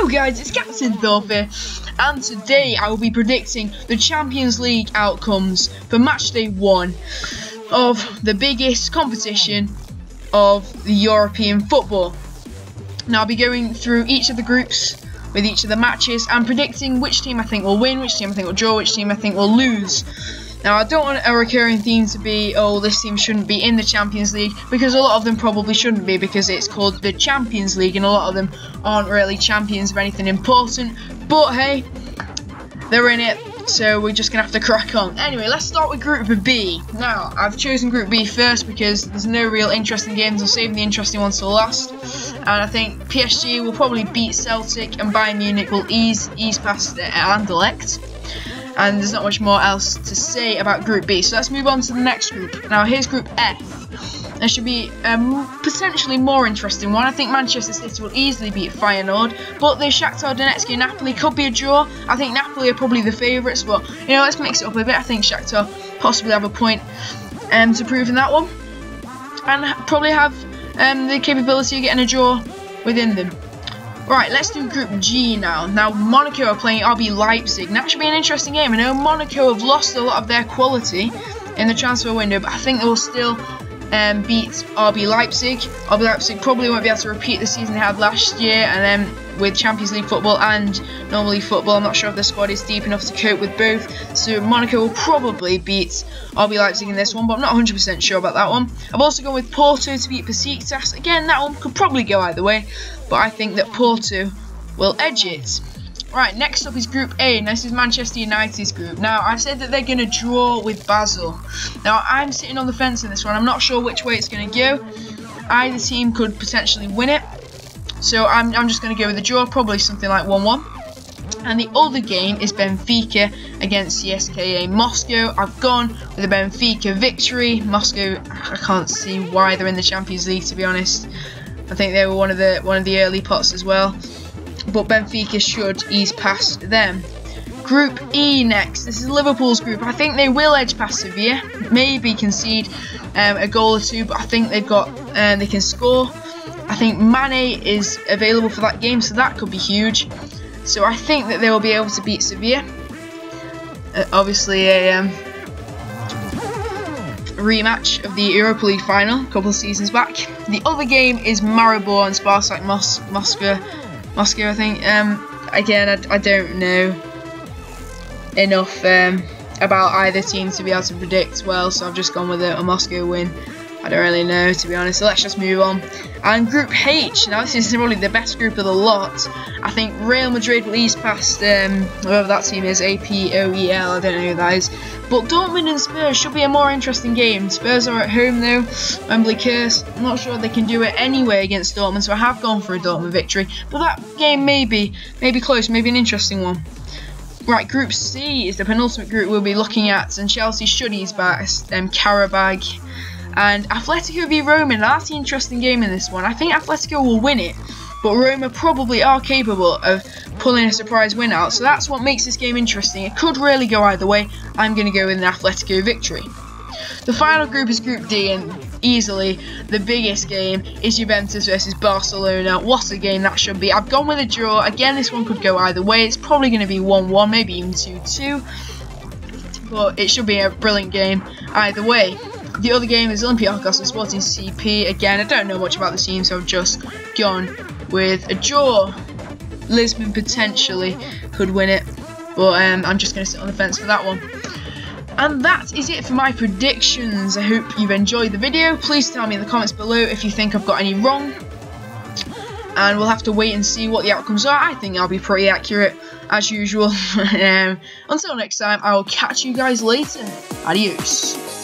Yo guys, it's Captain Thorpe here, and today I will be predicting the Champions League outcomes for Matchday 1 of the biggest competition of the European football. Now I'll be going through each of the groups with each of the matches and predicting which team I think will win, which team I think will draw, which team I think will lose. Now I don't want a recurring theme to be, oh, this team shouldn't be in the Champions League, because a lot of them probably shouldn't be, because it's called the Champions League and a lot of them aren't really champions of anything important. But hey, they're in it, so we're just going to have to crack on. Anyway, let's start with Group B. Now, I've chosen Group B first because there's no real interesting games. I'm saving the interesting ones till last. And I think PSG will probably beat Celtic and Bayern Munich will ease past Anderlecht. And there's not much more else to say about Group B. So let's move on to the next group. Now, here's Group F. There should be a potentially more interesting one. I think Manchester City will easily beat Feyenoord, but the Shakhtar Donetsk and Napoli could be a draw. I think Napoli are probably the favourites, but you know, let's mix it up a bit. I think Shakhtar possibly have a point to prove in that one, and probably have the capability of getting a draw within them. Right, let's do Group G now. Now, Monaco are playing RB Leipzig. Now, that should be an interesting game. I know Monaco have lost a lot of their quality in the transfer window, but I think they will still beat RB Leipzig. RB Leipzig probably won't be able to repeat the season they had last year, and then with Champions League football and normal league football, I'm not sure if the squad is deep enough to cope with both. So Monaco will probably beat RB Leipzig in this one, but I'm not 100% sure about that one. I've also gone with Porto to beat Besiktas. Again, that one could probably go either way, but I think that Porto will edge it. Right, next up is Group A. Now, this is Manchester United's group. Now, I've said that they're going to draw with Basel. Now, I'm sitting on the fence in this one. I'm not sure which way it's going to go. Either team could potentially win it. So, I'm just going to go with a draw, probably something like 1-1. And the other game is Benfica against CSKA Moscow. I've gone with a Benfica victory. Moscow, I can't see why they're in the Champions League, to be honest. I think they were one of the early pots as well. But Benfica should ease past them. Group E next. This is Liverpool's group. I think they will edge past Sevilla. Maybe concede a goal or two, but I think they've got they can score. I think Mane is available for that game, so that could be huge. So I think that they will be able to beat Sevilla. Obviously a rematch of the Europa League final a couple of seasons back. The other game is Maribor and Spartak Moscow, I think. Again, I don't know enough about either team to be able to predict well, so I've just gone with a Moscow win. I don't really know, to be honest, so let's just move on. And Group H, now this is probably the best group of the lot. I think Real Madrid will ease past whoever that team is, APOEL, I don't know who that is. But Dortmund and Spurs should be a more interesting game. Spurs are at home though, Wembley curse. I'm not sure they can do it anyway against Dortmund, so I have gone for a Dortmund victory. But that game may be close, maybe an interesting one. Right, Group C is the penultimate group we'll be looking at, and Chelsea should ease past Karabag. And Atletico v Roma. Now that's the interesting game in this one. I think Atletico will win it, but Roma probably are capable of pulling a surprise win out, so that's what makes this game interesting. It could really go either way. I'm going to go with an Atletico victory. The final group is Group D, and easily the biggest game is Juventus versus Barcelona. What a game that should be. I've gone with a draw. Again, this one could go either way. It's probably going to be 1-1, maybe even 2-2, but it should be a brilliant game either way. The other game is Olympiacos and Sporting CP. Again, I don't know much about the team, so I've just gone with a draw. Lisbon potentially could win it, but I'm just going to sit on the fence for that one. And that is it for my predictions. I hope you've enjoyed the video. Please tell me in the comments below if you think I've got any wrong. And we'll have to wait and see what the outcomes are. I think I'll be pretty accurate, as usual. Until next time, I will catch you guys later. Adios.